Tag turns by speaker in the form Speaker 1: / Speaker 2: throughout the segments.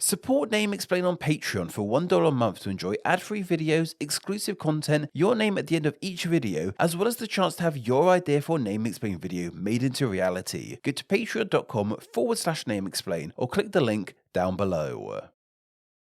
Speaker 1: Support Name Explain on Patreon for $1 a month to enjoy ad-free videos, exclusive content, your name at the end of each video, as well as the chance to have your idea for a Name Explain video made into reality. Go to patreon.com/Name Explain or click the link down below.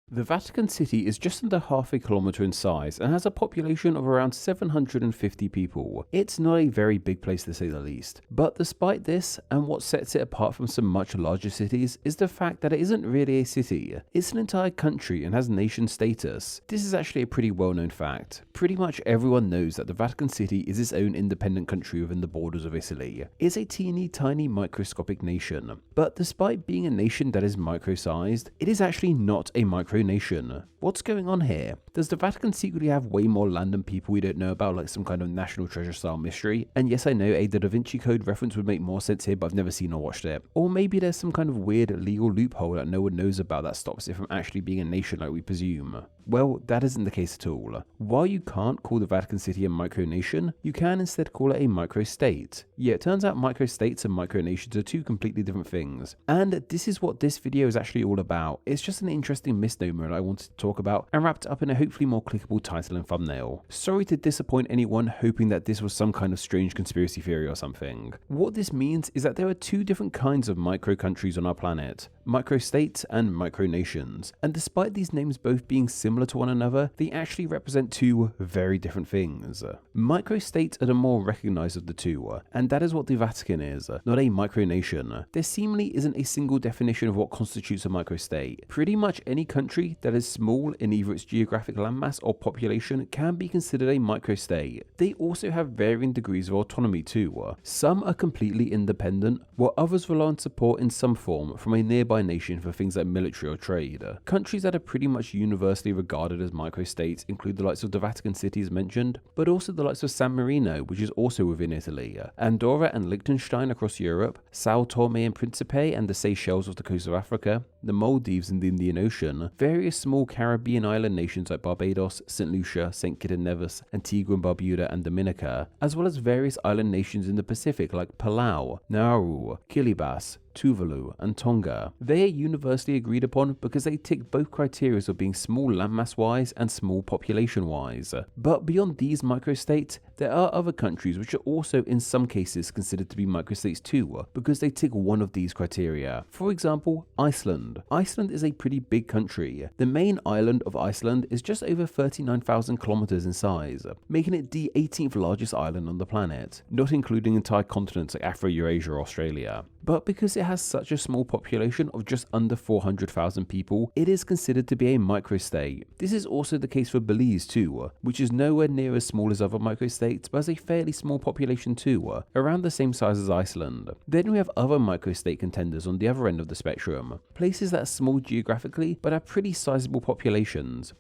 Speaker 1: The Vatican City is just under half a kilometre in size and has a population of around 750 people. It's not a very big place to say the least. But despite this, and what sets it apart from some much larger cities, is the fact that it isn't really a city. It's an entire country and has nation status. This is actually a pretty well known fact. Pretty much everyone knows that the Vatican City is its own independent country within the borders of Italy. It's a teeny tiny microscopic nation. But despite being a nation that is micro-sized, it is actually not a micronation. What's going on here? Does the Vatican secretly have way more land than people we don't know about, like some kind of national treasure style mystery? And yes, I know a Da Vinci Code reference would make more sense here, but I've never seen or watched it. Or maybe there's some kind of weird legal loophole that no one knows about that stops it from actually being a nation like we presume. Well, that isn't the case at all. While you can't call the Vatican City a micronation, you can instead call it a microstate. Yeah, it turns out microstates and micronations are two completely different things. And this is what this video is actually all about. It's just an interesting misnomer that I wanted to talk about and wrapped up in a hopefully more clickable title and thumbnail. Sorry to disappoint anyone hoping that this was some kind of strange conspiracy theory or something. What this means is that there are two different kinds of micro countries on our planet. Microstates and micronations. And despite these names both being similar to one another, they actually represent two very different things. Microstates are the more recognized of the two, and that is what the Vatican is, not a micronation. There seemingly isn't a single definition of what constitutes a microstate. Pretty much any country that is small in either its geographic landmass or population can be considered a microstate. They also have varying degrees of autonomy too. Some are completely independent, while others rely on support in some form from a nearby nation for things like military or trade. Countries that are pretty much universally regarded as microstates include the likes of the Vatican City as mentioned, but also the likes of San Marino, which is also within Italy, Andorra and Liechtenstein across Europe, Sao Tome and Principe and the Seychelles off the coast of Africa, the Maldives in the Indian Ocean, various small Caribbean island nations like Barbados, St. Lucia, St. Kitts and Nevis, Antigua and Barbuda and Dominica, as well as various island nations in the Pacific like Palau, Nauru, Kiribati, Tuvalu, and Tonga. They are universally agreed upon because they tick both criteria of being small landmass-wise and small population-wise. But beyond these microstates, there are other countries which are also in some cases considered to be microstates too, because they tick one of these criteria. For example, Iceland. Iceland is a pretty big country. The main island of Iceland is just over 39,000 kilometers in size, making it the 18th largest island on the planet, not including entire continents like Afro-Eurasia or Australia. But because it has such a small population of just under 400,000 people, it is considered to be a microstate. This is also the case for Belize too, which is nowhere near as small as other microstates, but has a fairly small population too, around the same size as Iceland. Then we have other microstate contenders on the other end of the spectrum, places that are small geographically but have pretty sizable populations.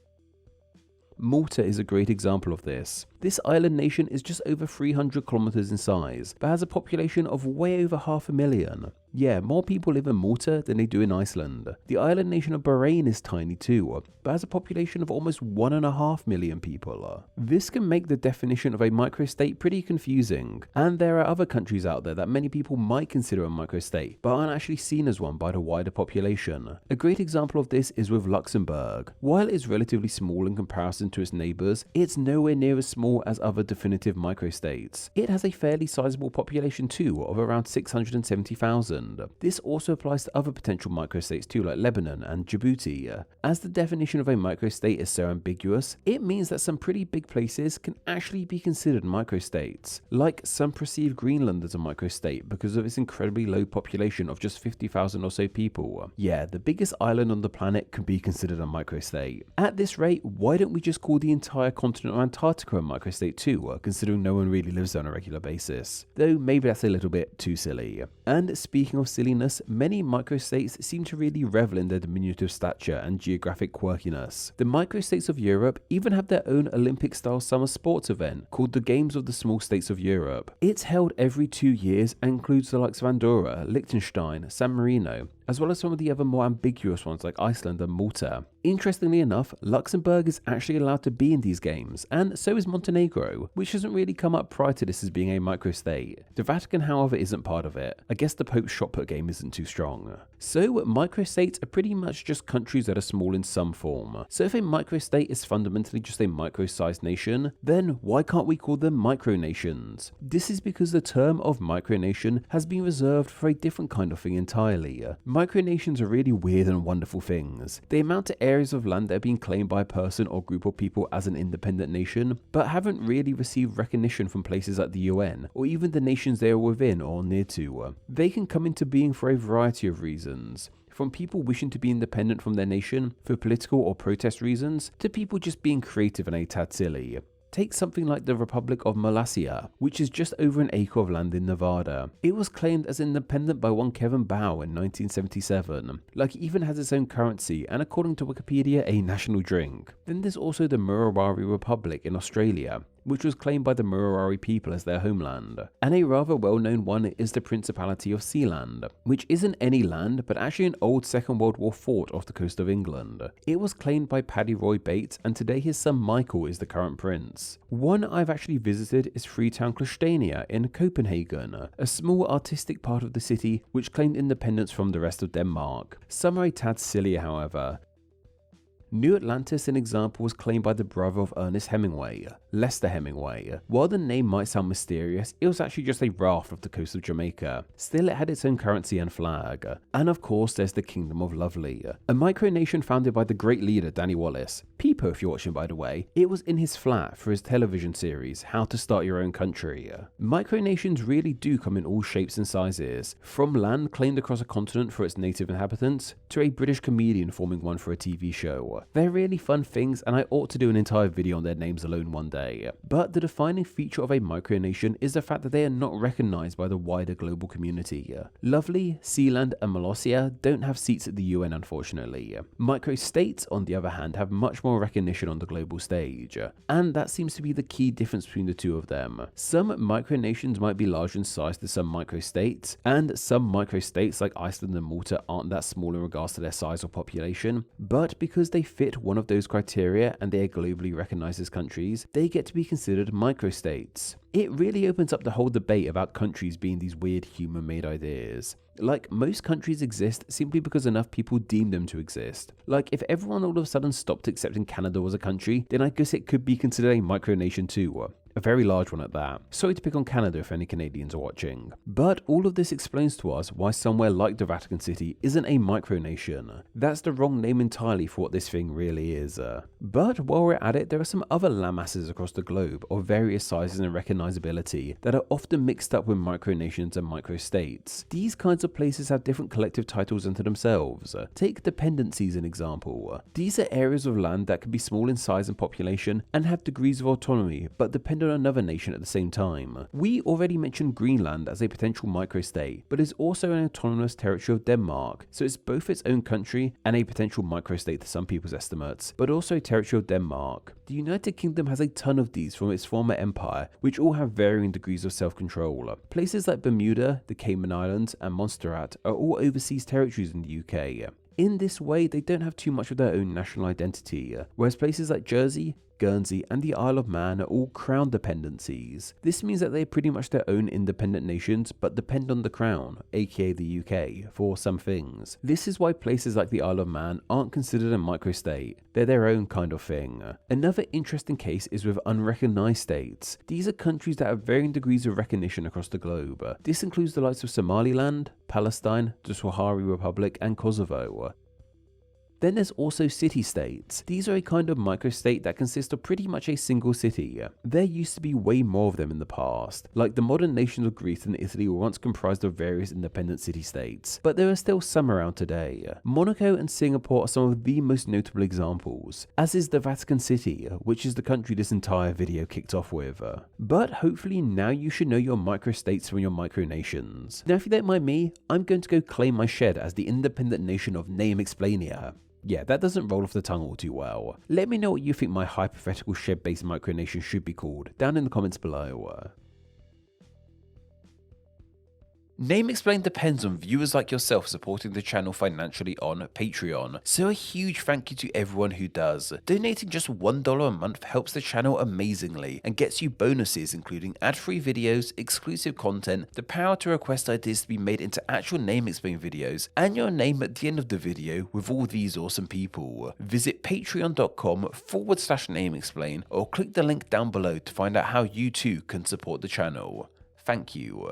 Speaker 1: Malta is a great example of this. This island nation is just over 300 kilometers in size, but has a population of way over 500,000. Yeah, more people live in Malta than they do in Iceland. The island nation of Bahrain is tiny too, but has a population of almost 1.5 million people. This can make the definition of a microstate pretty confusing, and there are other countries out there that many people might consider a microstate, but aren't actually seen as one by the wider population. A great example of this is with Luxembourg. While it is relatively small in comparison to its neighbours, it's nowhere near as small as other definitive microstates. It has a fairly sizable population too, of around 670,000. This also applies to other potential microstates too, like Lebanon and Djibouti. As the definition of a microstate is so ambiguous, it means that some pretty big places can actually be considered microstates. Like some perceive Greenland as a microstate because of its incredibly low population of just 50,000 or so people. Yeah, the biggest island on the planet can be considered a microstate. At this rate, why don't we just call the entire continent of Antarctica a microstate too, considering no one really lives there on a regular basis? Though maybe that's a little bit too silly. And speaking of silliness, many microstates seem to really revel in their diminutive stature and geographic quirkiness. The microstates of Europe even have their own Olympic-style summer sports event called the Games of the Small States of Europe. It's held every 2 years and includes the likes of Andorra, Liechtenstein, San Marino,
Speaker 2: as well as some of the other more ambiguous ones like Iceland and Malta. Interestingly enough, Luxembourg is actually allowed to be in these games, and so is Montenegro, which hasn't really come up prior to this as being a microstate. The Vatican, however, isn't part of it. I guess the Pope's shot put game isn't too strong. So microstates are pretty much just countries that are small in some form. So if a microstate is fundamentally just a micro-sized nation, then why can't we call them micronations? This is because the term of micronation has been reserved for a different kind of thing entirely. Micronations are really weird and wonderful things. They amount to areas of land that are being claimed by a person or group of people as an independent nation, but haven't really received recognition from places like the UN, or even the nations they are within or near to. They can come into being for a variety of reasons. From people wishing to be independent from their nation for political or protest reasons, to people just being creative and a tad silly. Take something like the Republic of Molossia, which is just over an acre of land in Nevada. It was claimed as independent by one Kevin Bow in 1977. Like, it even has its own currency and, according to Wikipedia, a national drink. Then there's also the Murrurundi Republic in Australia, which was claimed by the Murrurundi people as their homeland. And a rather well-known one is the Principality of Sealand, which isn't any land, but actually an old Second World War fort off the coast of England. It was claimed by Paddy Roy Bates, and today his son Michael is the current prince. One I've actually visited is Freetown Christiania in Copenhagen, a small artistic part of the city which claimed independence from the rest of Denmark. Some are a tad sillier, however. New Atlantis, an example, was claimed by the brother of Ernest Hemingway, Lester Hemingway. While the name might sound mysterious, it was actually just a raft off the coast of Jamaica. Still, it had its own currency and flag. And of course, there's the Kingdom of Lovely, a micronation founded by the great leader Danny Wallace. Peepo, if you're watching, by the way. It was in his flat for his television series, How to Start Your Own Country. Micronations really do come in all shapes and sizes, from land claimed across a continent for its native inhabitants, to a British comedian forming one for a TV show. They're really fun things, and I ought to do an entire video on their names alone one day. But the defining feature of a micronation is the fact that they are not recognized by the wider global community. Lovely, Sealand, and Molossia don't have seats at the UN, unfortunately. Microstates, on the other hand, have much more recognition on the global stage, and that seems to be the key difference between the two of them. Some micronations might be larger in size than some microstates, and some microstates like Iceland and Malta aren't that small in regards to their size or population, but because they fit one of those criteria and they are globally recognized as countries, they get to be considered microstates. It really opens up the whole debate about countries being these weird human-made ideas. Like, most countries exist simply because enough people deem them to exist. Like, if everyone all of a sudden stopped accepting Canada as a country, then I guess it could be considered a micronation too. A very large one at that. Sorry to pick on Canada if any Canadians are watching. But all of this explains to us why somewhere like the Vatican City isn't a micronation. That's the wrong name entirely for what this thing really is. But while we're at it, there are some other landmasses across the globe of various sizes and recognizability that are often mixed up with micronations and microstates. These kinds of places have different collective titles unto themselves. Take dependencies as an example. These are areas of land that can be small in size and population and have degrees of autonomy, but depend on another nation at the same time. We already mentioned Greenland as a potential microstate, but is also an autonomous territory of Denmark, so it's both its own country and a potential microstate to some people's estimates, but also a territory of Denmark. The United Kingdom has a ton of these from its former empire, which all have varying degrees of self-control. Places like Bermuda, the Cayman Islands, and Montserrat are all overseas territories in the UK. In this way, they don't have too much of their own national identity, whereas places like Jersey, Guernsey, and the Isle of Man are all crown dependencies. This means that they're pretty much their own independent nations, but depend on the crown, aka the UK, for some things. This is why places like the Isle of Man aren't considered a microstate. They're their own kind of thing. Another interesting case is with unrecognized states. These are countries that have varying degrees of recognition across the globe. This includes the likes of Somaliland, Palestine, the Sahrawi Republic, and Kosovo. Then there's also city-states. These are a kind of microstate that consists of pretty much a single city. There used to be way more of them in the past. Like, the modern nations of Greece and Italy were once comprised of various independent city-states, but there are still some around today. Monaco and Singapore are some of the most notable examples, as is the Vatican City, which is the country this entire video kicked off with. But hopefully now you should know your microstates from your micronations. Now, if you don't mind me, I'm going to go claim my shed as the independent nation of Name Explainia. Yeah, that doesn't roll off the tongue all too well. Let me know what you think my hypothetical shed-based micronation should be called down in the comments below.
Speaker 1: Name Explain depends on viewers like yourself supporting the channel financially on Patreon, so a huge thank you to everyone who does. Donating just $1 a month helps the channel amazingly and gets you bonuses including ad-free videos, exclusive content, the power to request ideas to be made into actual Name Explain videos, and your name at the end of the video with all these awesome people. Visit patreon.com/Name Explain or click the link down below to find out how you too can support the channel. Thank you.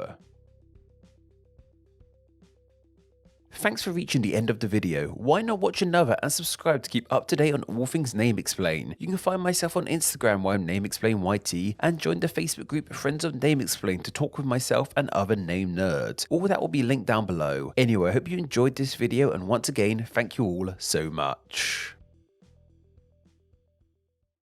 Speaker 1: Thanks for reaching the end of the video. Why not watch another and subscribe to keep up to date on all things Name Explain. You can find myself on Instagram where I'm Name Explain YT, and join the Facebook group Friends of Name Explain to talk with myself and other name nerds. All that will be linked down below. Anyway, I hope you enjoyed this video, and once again, thank you all so much.